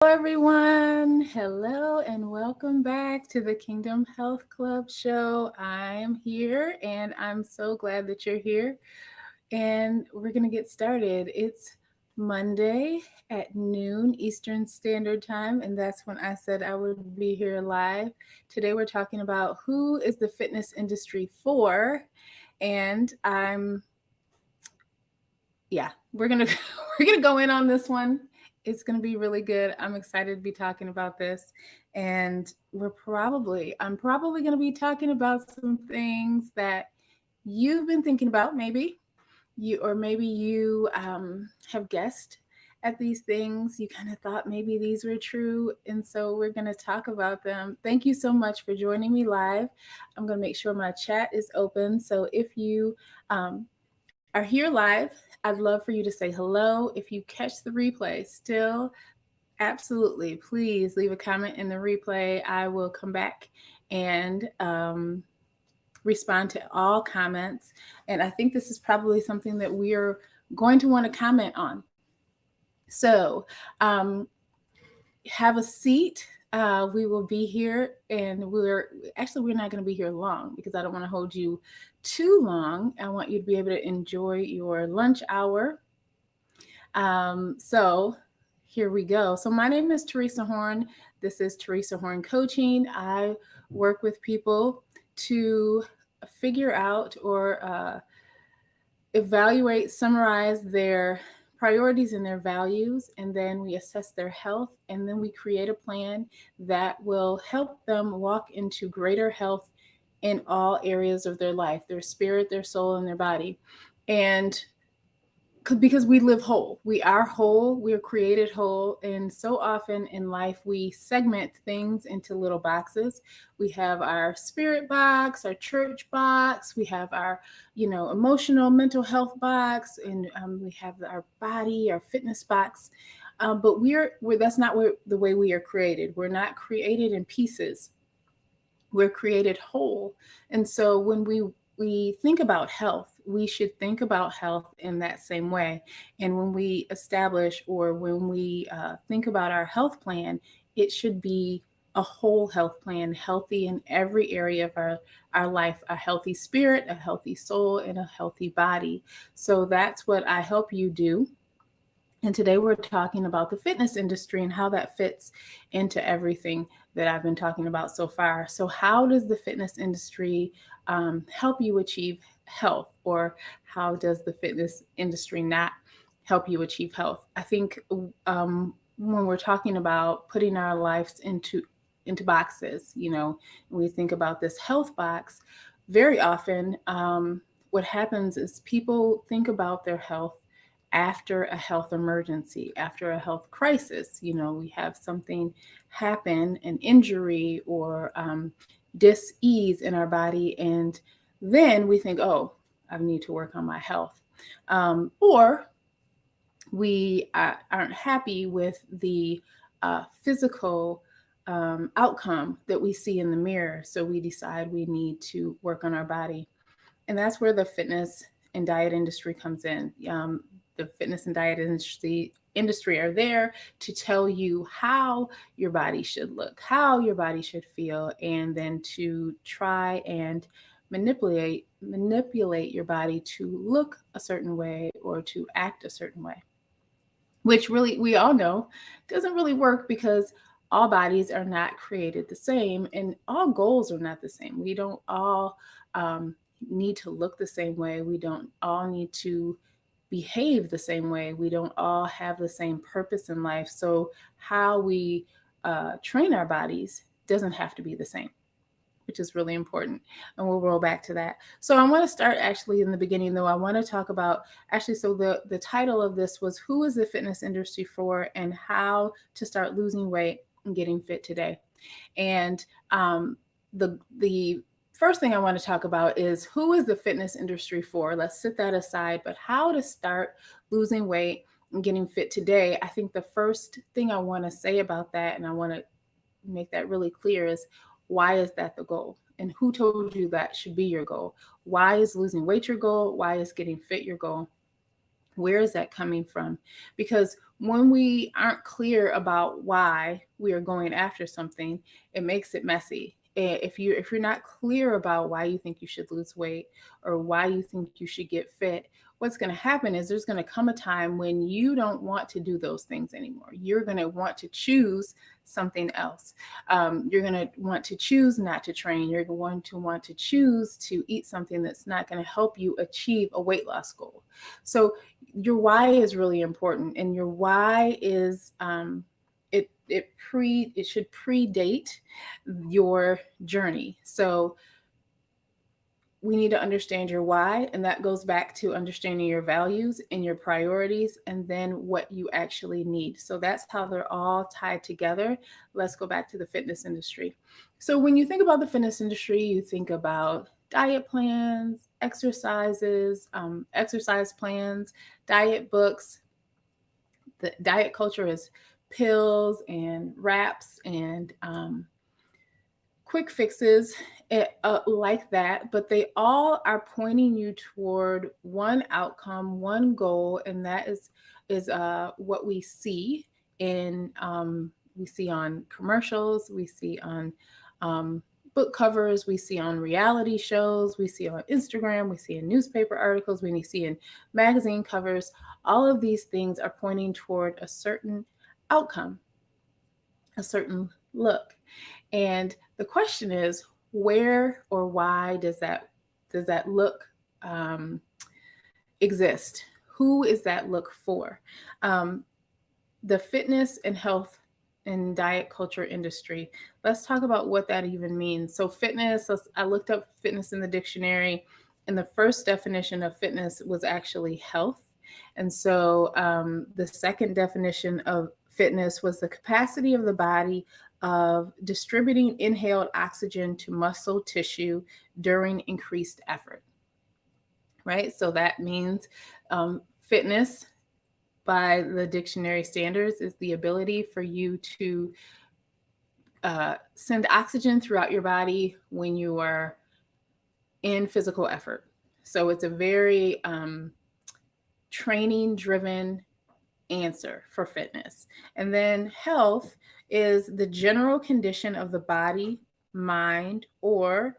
Everyone. Hello and welcome back to the Kingdom Health Club show. I'm here and I'm so glad that you're here. And we're going to get started. It's Monday at noon Eastern Standard Time, and that's when I said I would be here live. Today we're talking about who is the fitness industry for, and we're gonna we're gonna go in on this one. It's gonna be really good. I'm excited to be talking about this, and I'm probably gonna be talking about some things that you've been thinking about, maybe you have guessed at these things. You kind of thought maybe these were true, and so we're gonna talk about them. Thank you so much for joining me live. I'm gonna make sure my chat is open, so if you um, are here live, I'd love for you to say hello. If you catch the replay still, absolutely, please leave a comment in the replay. I will come back and respond to all comments. And I think this is probably something that we are going to want to comment on. So have a seat. We will be here, and we're not going to be here long because I don't want to hold you too long. I want you to be able to enjoy your lunch hour. So here we go. So my name is Teresa Horn. This is Teresa Horn Coaching. I work with people to figure out or evaluate, summarize their priorities and their values, and then we assess their health, and then we create a plan that will help them walk into greater health in all areas of their life, their spirit, their soul, and their body. And because we live whole, we are whole, we are created whole, and so often in life we segment things into little boxes. We have our spirit box, our church box, we have our emotional mental health box, and we have our body, our fitness box. But that's not the way we are created. We're not created in pieces, we're created whole. And so when we think about health, we should think about health in that same way. And when we establish, or when we think about our health plan, it should be a whole health plan, healthy in every area of our life, a healthy spirit, a healthy soul, and a healthy body. So that's what I help you do. And today we're talking about the fitness industry and how that fits into everything that I've been talking about so far. So, how does the fitness industry help you achieve health, or how does the fitness industry not help you achieve health? I think when we're talking about putting our lives into boxes, when we think about this health box, very often what happens is people think about their health after a health emergency, after a health crisis. We have something happen, an injury or dis-ease in our body, and then we think, oh, I need to work on my health. Or we aren't happy with the physical outcome that we see in the mirror, so we decide we need to work on our body. And that's where the fitness and diet industry comes in. The fitness and diet industry are there to tell you how your body should look, how your body should feel, and then to try and manipulate your body to look a certain way or to act a certain way, which really we all know doesn't really work, because all bodies are not created the same and all goals are not the same. We don't all need to look the same way. We don't all need to behave the same way. We don't all have the same purpose in life. So, how we train our bodies doesn't have to be the same, which is really important. And we'll roll back to that. So I want to start actually in the beginning, though. I want to talk about so the title of this was Who is the Fitness Industry for, and How to Start Losing Weight and Getting Fit Today. And the first thing I want to talk about is who is the fitness industry for? Let's set that aside. But how to start losing weight and getting fit today. I think the first thing I want to say about that, and I want to make that really clear, is why is that the goal? And who told you that should be your goal? Why is losing weight your goal? Why is getting fit your goal? Where is that coming from? Because when we aren't clear about why we are going after something, it makes it messy. If you're not clear about why you think you should lose weight or why you think you should get fit, what's going to happen is there's going to come a time when you don't want to do those things anymore. You're going to want to choose something else. You're going to want to choose not to train. You're going to want to choose to eat something that's not going to help you achieve a weight loss goal. So your why is really important, and your why is it should predate your journey. So we need to understand your why, and that goes back to understanding your values and your priorities, and then what you actually need. So that's how they're all tied together. Let's go back to the fitness industry. So when you think about the fitness industry, you think about diet plans, exercises, exercise plans, diet books. The diet culture is pills and wraps and quick fixes like that, but they all are pointing you toward one outcome, one goal, and that is what we see in we see on commercials, we see on book covers, we see on reality shows, we see on Instagram, we see in newspaper articles, we see in magazine covers. All of these things are pointing toward a certain outcome, a certain look. And the question is, where or why does that look exist? Who is that look for? The fitness and health and diet culture industry. Let's talk about what that even means. So fitness, I looked up fitness in the dictionary, and the first definition of fitness was actually health. And so the second definition of fitness was the capacity of the body of distributing inhaled oxygen to muscle tissue during increased effort. Right? So that means fitness by the dictionary standards is the ability for you to send oxygen throughout your body when you are in physical effort. So it's a very training driven answer for fitness. And then health is the general condition of the body, mind, or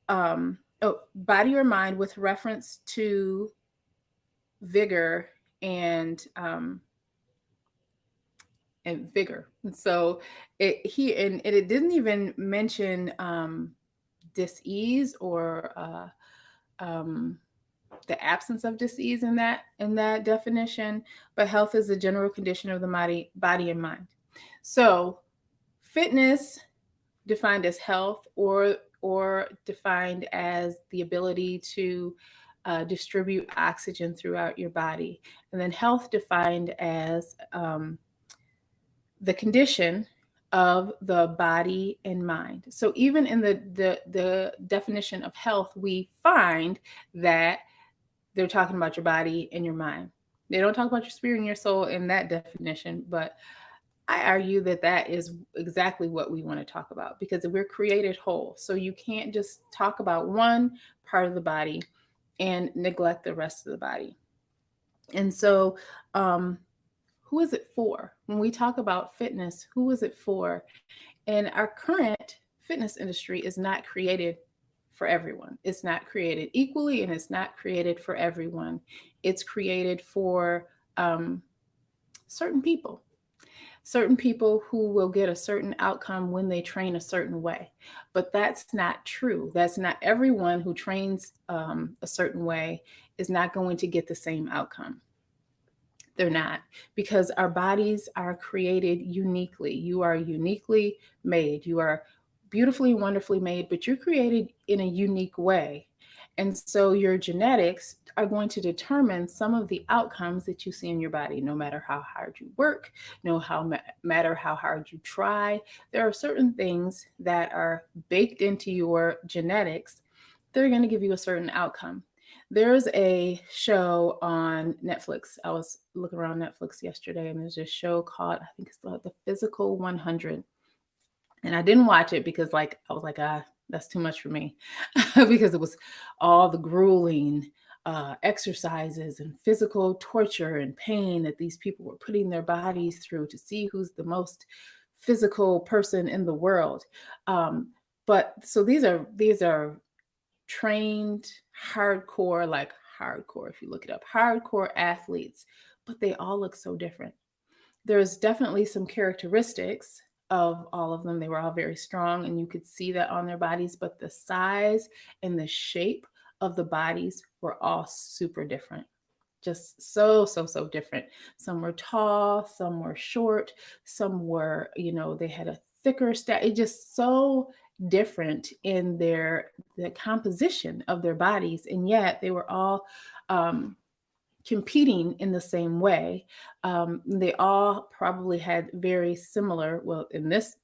body or mind with reference to vigor and vigor. And so it didn't even mention dis-ease or the absence of disease in that definition, but health is the general condition of the body and mind. So fitness defined as health or defined as the ability to distribute oxygen throughout your body, and then health defined as the condition of the body and mind. So even in the definition of health, we find that they're talking about your body and your mind. They don't talk about your spirit and your soul in that definition, but I argue that that is exactly what we want to talk about, because we're created whole. So you can't just talk about one part of the body and neglect the rest of the body. And so, who is it for? When we talk about fitness, who is it for? And our current fitness industry is not created for everyone. It's not created equally, and it's not created for everyone. It's created for certain people who will get a certain outcome when they train a certain way. But that's not true. That's not everyone who trains a certain way is not going to get the same outcome. They're not, because our bodies are created uniquely. You are uniquely made. You are beautifully, wonderfully made, but you're created in a unique way. And so your genetics are going to determine some of the outcomes that you see in your body, no matter how hard you work, matter how hard you try. There are certain things that are baked into your genetics that are going to give you a certain outcome. There's a show on Netflix. I was looking around Netflix yesterday, and there's a show called, I think it's called The Physical 100. And I didn't watch it because I was like, that's too much for me because it was all the grueling exercises and physical torture and pain that these people were putting their bodies through to see who's the most physical person in the world. But so these are trained hardcore, like hardcore, if you look it up, hardcore athletes, but they all look so different. There's definitely some characteristics of all of them. They were all very strong, and you could see that on their bodies, but the size and the shape of the bodies were all super different. Just so different. Some were tall, some were short, some were, they had a thicker stat. It just so different in the composition of their bodies, and yet they were all um, competing in the same way. They all probably had very similar, well, in this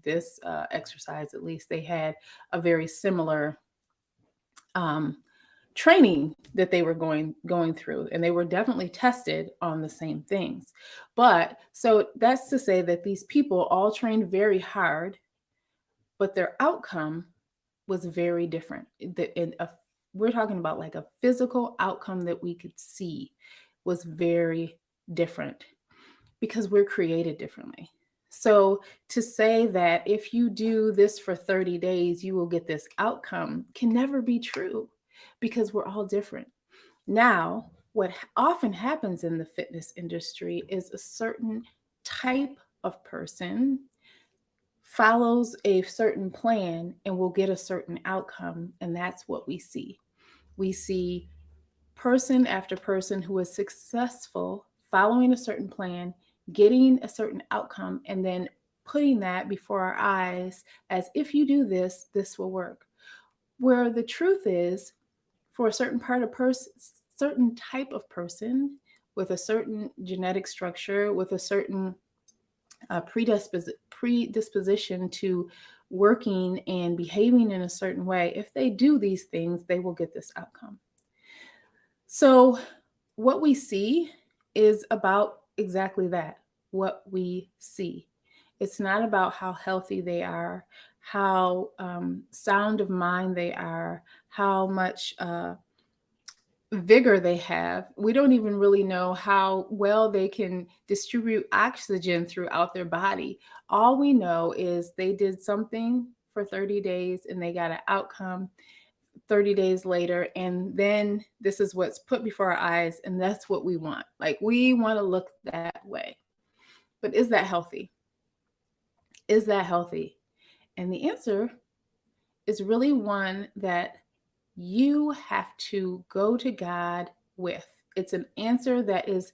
exercise at least, they had a very similar um, training that they were going through, and they were definitely tested on the same things. But so that's to say that these people all trained very hard, but their outcome was very different. We're talking about like a physical outcome that we could see was very different because we're created differently. So to say that if you do this for 30 days, you will get this outcome can never be true because we're all different. Now, what often happens in the fitness industry is a certain type of person follows a certain plan and will get a certain outcome, and that's what we see. We see person after person who is successful following a certain plan, getting a certain outcome, and then putting that before our eyes as if you do this, this will work. Where the truth is, for a certain type of person with a certain genetic structure, with a certain predisposition to working and behaving in a certain way, if they do these things, they will get this outcome. So, what we see is about exactly that, what we see. It's not about how healthy they are, how sound of mind they are, how much vigor they have. We don't even really know how well they can distribute oxygen throughout their body. All we know is they did something for 30 days and they got an outcome 30 days later, and then this is what's put before our eyes, and that's what we want. Like, we want to look that way. But is that healthy? Is that healthy? And the answer is really one that you have to go to God with. It's an answer that is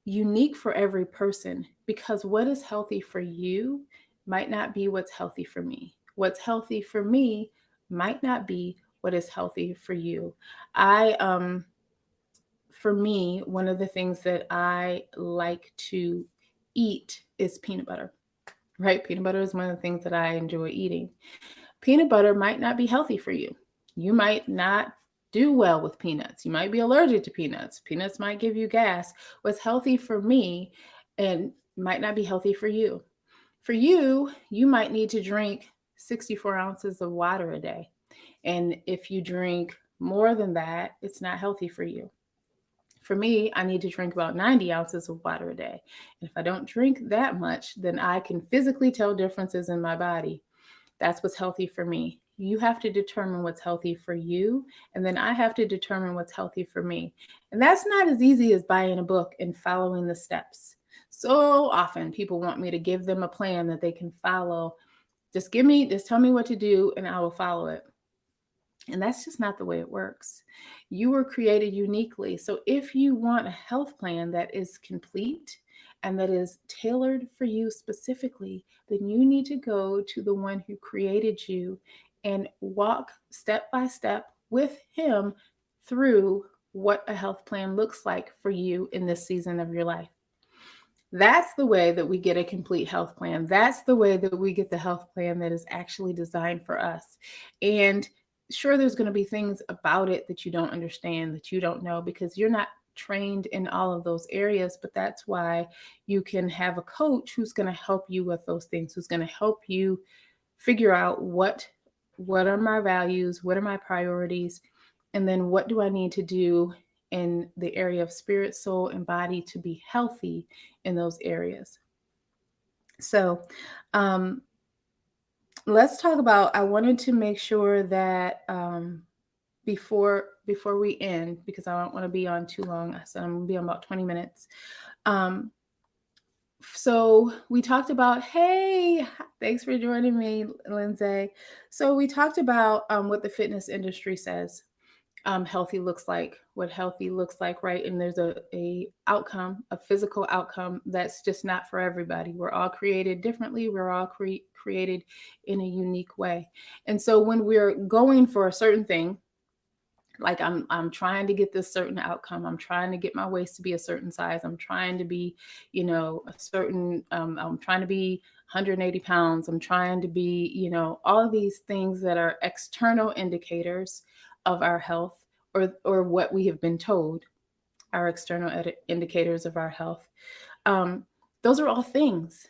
unique for every person, because what is healthy for you might not be what's healthy for me. What's healthy for me might not be what is healthy for you. For me, one of the things that I like to eat is peanut butter, right? Peanut butter is one of the things that I enjoy eating. Peanut butter might not be healthy for you. You might not do well with peanuts. You might be allergic to peanuts. Peanuts might give you gas. What's healthy for me and might not be healthy for you. For you, you might need to drink 64 ounces of water a day. And if you drink more than that, it's not healthy for you. For me, I need to drink about 90 ounces of water a day. And if I don't drink that much, then I can physically tell differences in my body. That's what's healthy for me. You have to determine what's healthy for you, and then I have to determine what's healthy for me. And that's not as easy as buying a book and following the steps. So often people want me to give them a plan that they can follow. Just tell me what to do and I will follow it. And that's just not the way it works. You were created uniquely. So if you want a health plan that is complete and that is tailored for you specifically, then you need to go to the one who created you and walk step by step with him through what a health plan looks like for you in this season of your life. That's the way that we get a complete health plan. That's the way that we get the health plan that is actually designed for us. And sure, there's going to be things about it that you don't understand, that you don't know, because you're not trained in all of those areas. But that's why you can have a coach who's going to help you with those things, who's going to help you figure out what are my values, what are my priorities, And then what do I need to do in the area of spirit, soul, and body to be healthy in those areas? So, um, let's talk about. I wanted to make sure that before we end, because I don't want to be on too long. I said I'm gonna be on about 20 minutes. Um, so we talked about, hey, thanks for joining me, Lindsay. So we talked about what the fitness industry says healthy looks like, what healthy looks like, right? And there's a outcome, a physical outcome that's just not for everybody. We're all created differently. We're all created in a unique way. And so when we're going for a certain thing, like I'm trying to get this certain outcome, I'm trying to get my waist to be a certain size, I'm trying to be, a certain, I'm trying to be 180 pounds, I'm trying to be, all of these things that are external indicators of our health, or what we have been told are external indicators of our health. um, those are all things.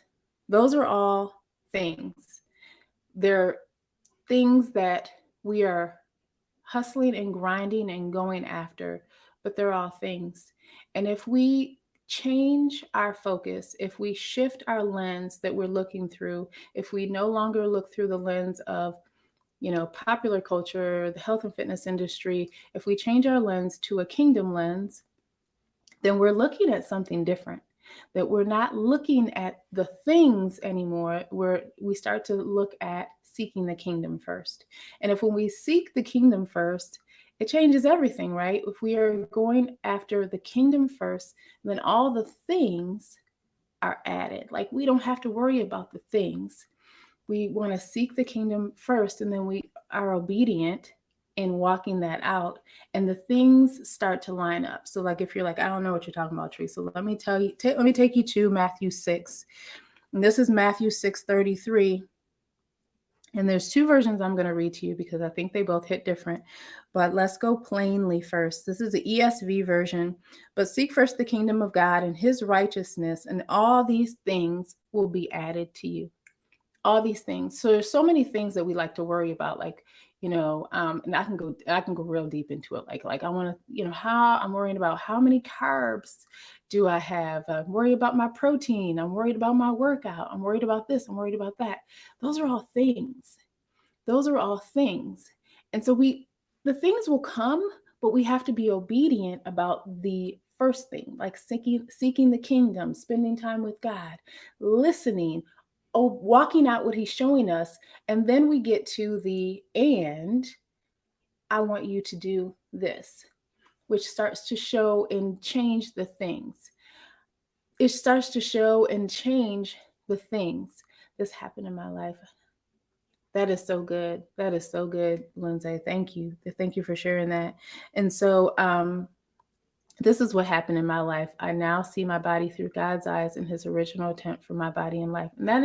Those are all things. They're things that we are hustling and grinding and going after, but they're all things. And if we change our focus, if we shift our lens that we're looking through, if we no longer look through the lens of, popular culture, the health and fitness industry, if we change our lens to a kingdom lens, then we're looking at something different. That we're not looking at the things anymore, where we start to look at seeking the kingdom first. And if when we seek the kingdom first, it changes everything, right? If we are going after the kingdom first, then all the things are added. Like, we don't have to worry about the things. We want to seek the kingdom first, and then we are obedient in walking that out, and the things start to line up. So, like, if you're like, I don't know what you're talking about, Teresa, let me tell you, let me take you to Matthew 6. And this is Matthew 6:33. And there's two versions I'm going to read to you because I think they both hit different. But let's go plainly first. This is the ESV version. But seek first the kingdom of God and his righteousness, and all these things will be added to you. All these things. So there's so many things that we like to worry about, like, and I can go real deep into it. Like I want to, how I'm worrying about how many carbs do I have? I'm worried about my protein. I'm worried about my workout. I'm worried about this. I'm worried about that. Those are all things. Those are all things. And so the things will come, but we have to be obedient about the first thing, like seeking the kingdom, spending time with God, listening, walking out what he's showing us. And then we get to and I want you to do this, which starts to show and change the things. It starts to show and change the things. This happened in my life. That is so good. That is so good, Lindsay. Thank you. Thank you for sharing that. And so, this is what happened in my life. I now see my body through God's eyes and his original intent for my body and life. And that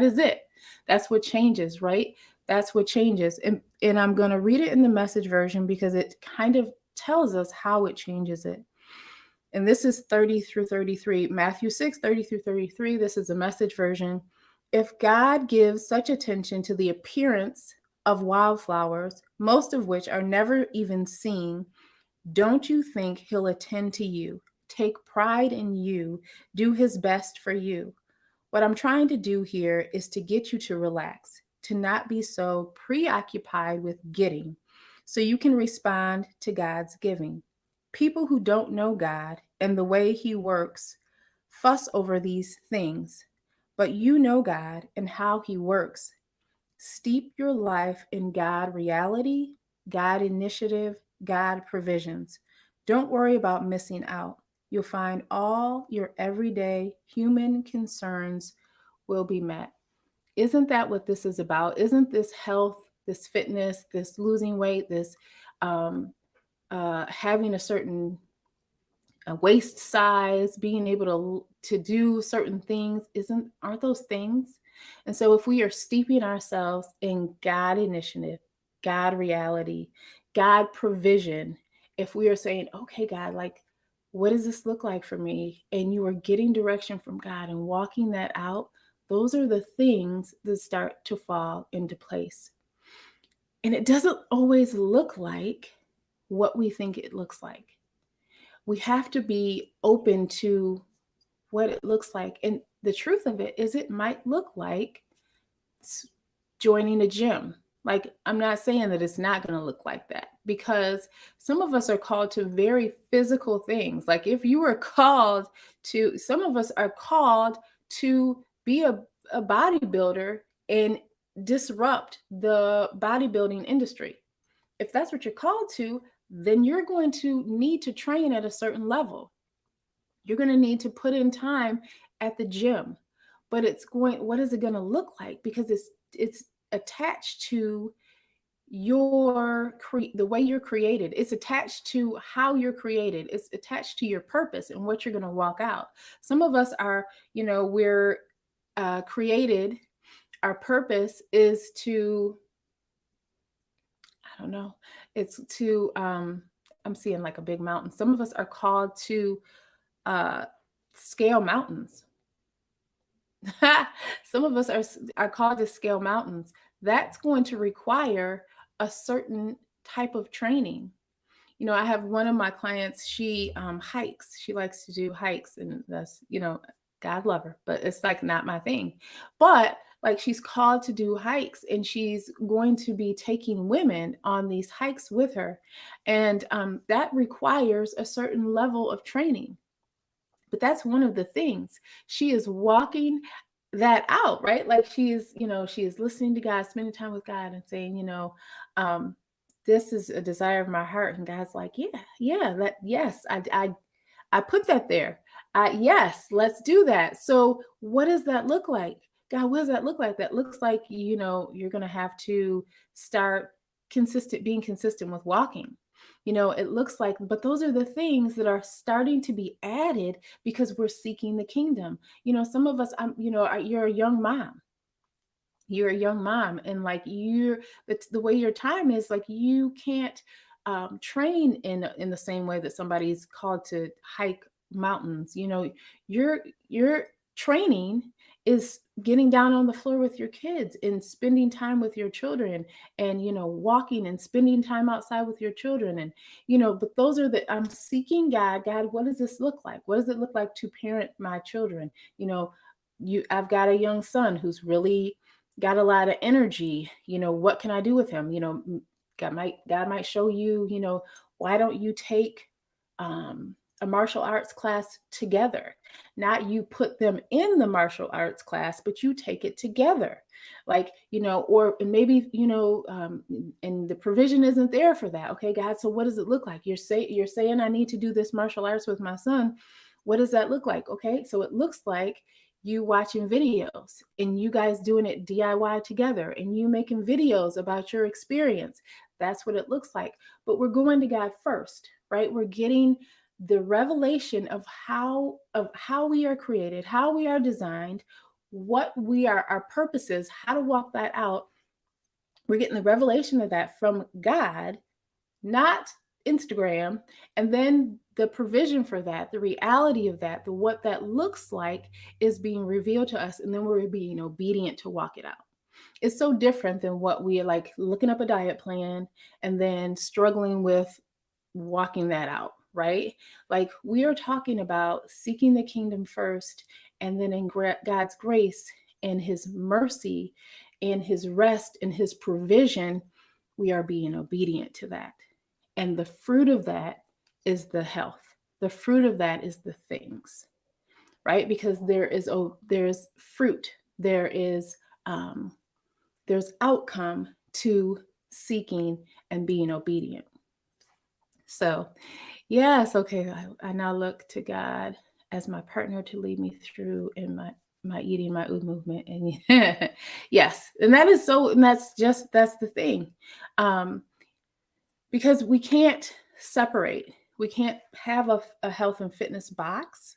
is it. That's what changes, right? That's what changes. And I'm going to read it in the Message version because it kind of tells us how it changes it. And this is 30 through 33. Matthew 6, 30 through 33. This is the Message version. If God gives such attention to the appearance of wildflowers, most of which are never even seen, don't you think he'll attend to you, take pride in you, do his best for you? What I'm trying to do here is to get you to relax, to not be so preoccupied with getting, so you can respond to God's giving. People who don't know God and the way he works fuss over these things, but you know God and how he works. Steep your life in God reality, God initiative, God provisions. Don't worry about missing out. You'll find all your everyday human concerns will be met. Isn't that what this is about? Isn't this health, this fitness, this losing weight, this um, having a certain waist size, being able to do certain things? Aren't those things? And so if we are steeping ourselves in God initiative, God reality, God provision, if we are saying, okay, God, like, what does this look like for me? And you are getting direction from God and walking that out, those are the things that start to fall into place. And it doesn't always look like what we think it looks like. We have to be open to what it looks like. And the truth of it is, it might look like joining a gym. Like, I'm not saying that it's not going to look like that, because some of us are called to very physical things. Like, if you are called to, some of us are called to be a bodybuilder and disrupt the bodybuilding industry. If that's what you're called to, then you're going to need to train at a certain level. You're going to need to put in time at the gym. But what is it going to look like? Because it's attached to the way you're created. It's attached to how you're created. It's attached to your purpose and what you're going to walk out. Some of us are, we're created. Our purpose is to, I don't know, it's to, I'm seeing like a big mountain. Some of us are called to scale mountains. Some of us are called to scale mountains. That's going to require a certain type of training. I have one of my clients, she hikes. She likes to do hikes, and that's, God love her, but it's like not my thing. But like, she's called to do hikes, and she's going to be taking women on these hikes with her. And that requires a certain level of training. But that's one of the things. She is walking that out, right? Like, she is listening to God, spending time with God, and saying, this is a desire of my heart. And God's like, yes, I put that there. Yes, let's do that. So what does that look like? God, what does that look like? That looks like, you're going to have to start being consistent with walking. It looks like, but those are the things that are starting to be added because we're seeking the kingdom. Some of us, you're a young mom. You're a young mom, and like, the way your time is, like, you can't train in the same way that somebody's called to hike mountains. Your training is getting down on the floor with your kids and spending time with your children, and walking and spending time outside with your children. And but those are I'm seeking God. What does this look like? What does it look like to parent my children? I've got a young son who's really got a lot of energy. What can I do with him? God might show you, why don't you take a martial arts class together? Not you put them in the martial arts class, but you take it together. Like, or maybe, and the provision isn't there for that. Okay, God, so what does it look like? You're saying I need to do this martial arts with my son. What does that look like? Okay, so it looks like you watching videos and you guys doing it DIY together, and you making videos about your experience. That's what it looks like. But we're going to God first, right? We're getting the revelation of how we are created, how we are designed, what we are, our purposes, how to walk that out. We're getting the revelation of that from God, not Instagram. And then the provision for that, the reality of that, what that looks like, is being revealed to us, and then we're being obedient to walk it out. It's so different than what we are, like looking up a diet plan and then struggling with walking that out, right? Like, we are talking about seeking the kingdom first, and then in God's grace and his mercy and his rest and his provision, we are being obedient to that. And the fruit of that is the health. The fruit of that is the things, right? Because there's fruit, there's outcome to seeking and being obedient. So, yes, okay. I now look to God as my partner to lead me through in my eating my OOD movement. And yes, and that's the thing. Because we can't separate. We can't have a health and fitness box.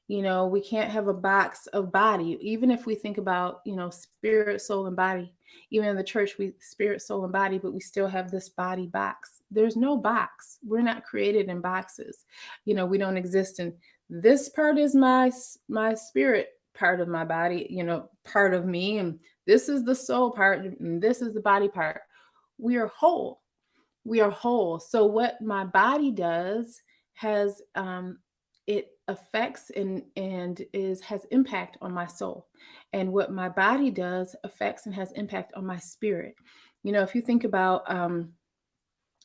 We can't have a box of body. Even if we think about, spirit, soul, and body, even in the church, we spirit, soul, and body, but we still have this body box. There's no box. We're not created in boxes. We don't exist in this part is my spirit part of my body, part of me, and this is the soul part, and this is the body part. We are whole. we are whole. So what my body does has it affects and is has impact on my soul, and what my body does affects and has impact on my spirit. You know, if you think about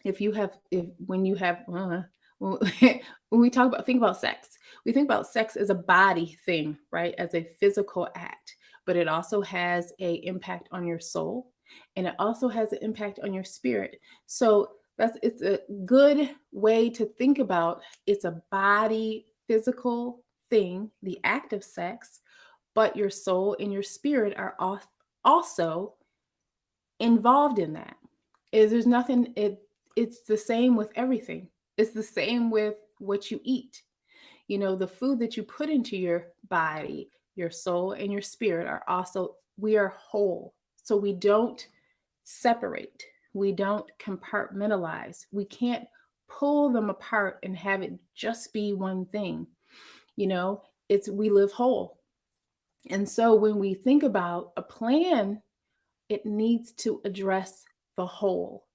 if you have if when you have when when we talk about think about sex, we think about sex as a body thing, right, as a physical act, but it also has a impact on your soul, and it also has an impact on your spirit. So it's a good way to think about, it's a body physical thing, the act of sex, but your soul and your spirit are also involved in that. Is there's nothing it's the same with everything. It's the same with what you eat. You know, the food that you put into your body, your soul and your spirit are also, we are whole. So we don't separate. We don't compartmentalize. We can't pull them apart and have it just be one thing. You know, it's we live whole. And so when we think about a plan, it needs to address the whole.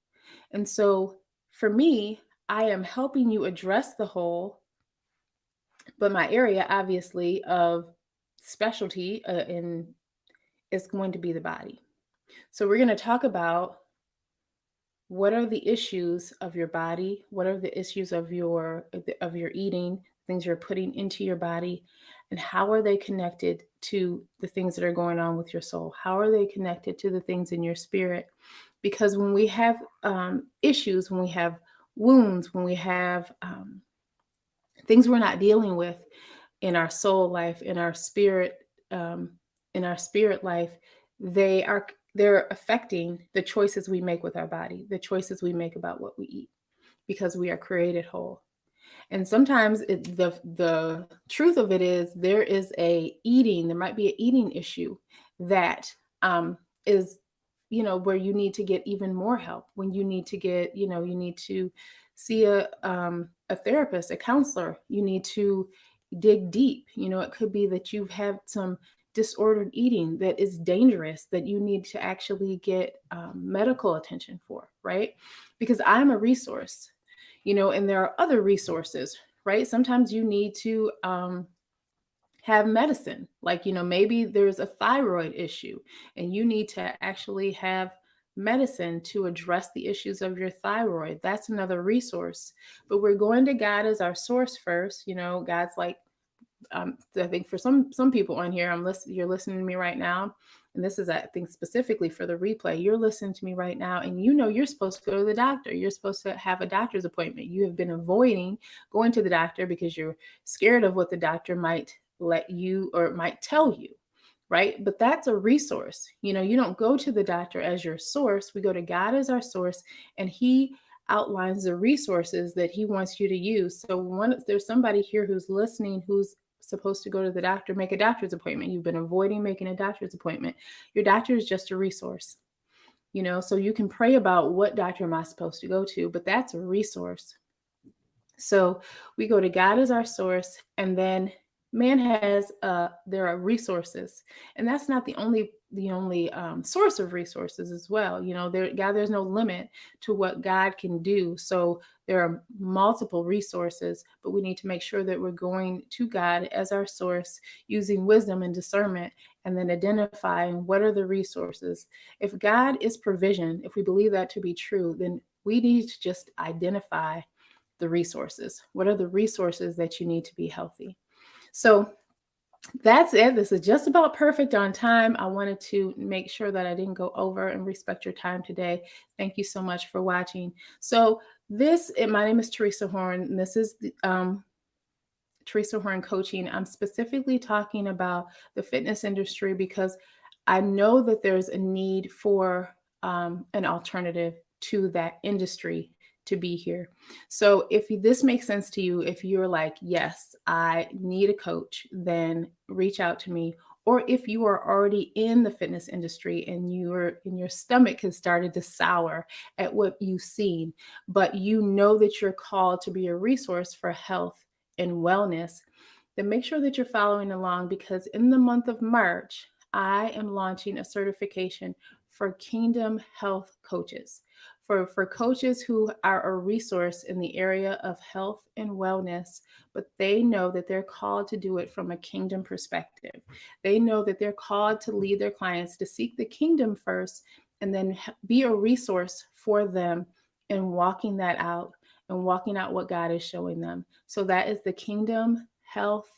And so for me, I am helping you address the whole, but my area obviously of specialty in is going to be the body. So we're going to talk about what are the issues of your body, what are the issues of your eating, things you're putting into your body, and how are they connected to the things that are going on with your soul? How are they connected to the things in your spirit? Because when we have issues, when we have wounds, when we have things we're not dealing with in our soul life, um, in our spirit life, they're affecting the choices we make with our body, the choices we make about what we eat, because we are created whole. And sometimes the truth of it is there might be an eating issue that is, you know, where you need to get even more help, when you need to get, you know, you need to see a therapist, a counselor, you need to dig deep. You know, it could be that you've had some disordered eating that is dangerous, that you need to actually get medical attention for, right? Because I'm a resource, you know, and there are other resources, right? Sometimes you need to have medicine, like, you know, maybe there's a thyroid issue and you need to actually have medicine to address the issues of your thyroid. That's another resource. But we're going to God as our source first. You know, God's like, I think for some people on here, you're listening to me right now, and this is, I think, specifically for the replay. You're listening to me right now, and you know you're supposed to go to the doctor. You're supposed to have a doctor's appointment. You have been avoiding going to the doctor because you're scared of what the doctor might let you or might tell you, right? But that's a resource. You know, you don't go to the doctor as your source. We go to God as our source, and He outlines the resources that He wants you to use. So, there's somebody here who's listening who's supposed to go to the doctor, make a doctor's appointment. You've been avoiding making a doctor's appointment. Your doctor is just a resource, you know, so you can pray about what doctor am I supposed to go to, but that's a resource. So we go to God as our source, and then man has there are resources, and that's not the only source of resources as well. You know, there's no limit to what God can do. So there are multiple resources, but we need to make sure that we're going to God as our source, using wisdom and discernment, and then identifying what are the resources. If God is provision, if we believe that to be true, then we need to just identify the resources. What are the resources that you need to be healthy? So that's it. This is just about perfect on time. I wanted to make sure that I didn't go over and respect your time today. Thank you so much for watching. So my name is Teresa Horn, and this is Teresa Horn Coaching. I'm specifically talking about the fitness industry because I know that there's a need for an alternative to that industry to be here. So if this makes sense to you, if you're like, yes, I need a coach, then reach out to me. Or if you are already in the fitness industry and your stomach has started to sour at what you've seen, but you know that you're called to be a resource for health and wellness, then make sure that you're following along, because in the month of March, I am launching a certification for Kingdom Health Coaches, for coaches who are a resource in the area of health and wellness, but they know that they're called to do it from a kingdom perspective. They know that they're called to lead their clients to seek the kingdom first and then be a resource for them in walking that out and walking out what God is showing them. So that is the Kingdom Health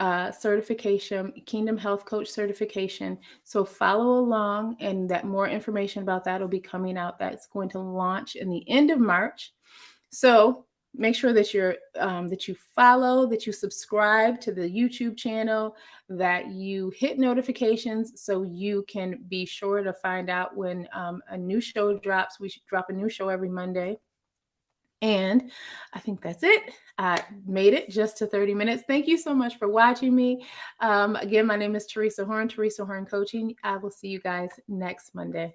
certification, Kingdom Health Coach certification. So follow along, and that more information about that will be coming out. That's going to launch in the end of March. So make sure that you follow, that you subscribe to the YouTube channel, that you hit notifications so you can be sure to find out when a new show drops. We drop a new show every Monday. And I think that's it. I made it just to 30 minutes. Thank you so much for watching me. Again, my name is Teresa Horn Coaching. I will see you guys next Monday.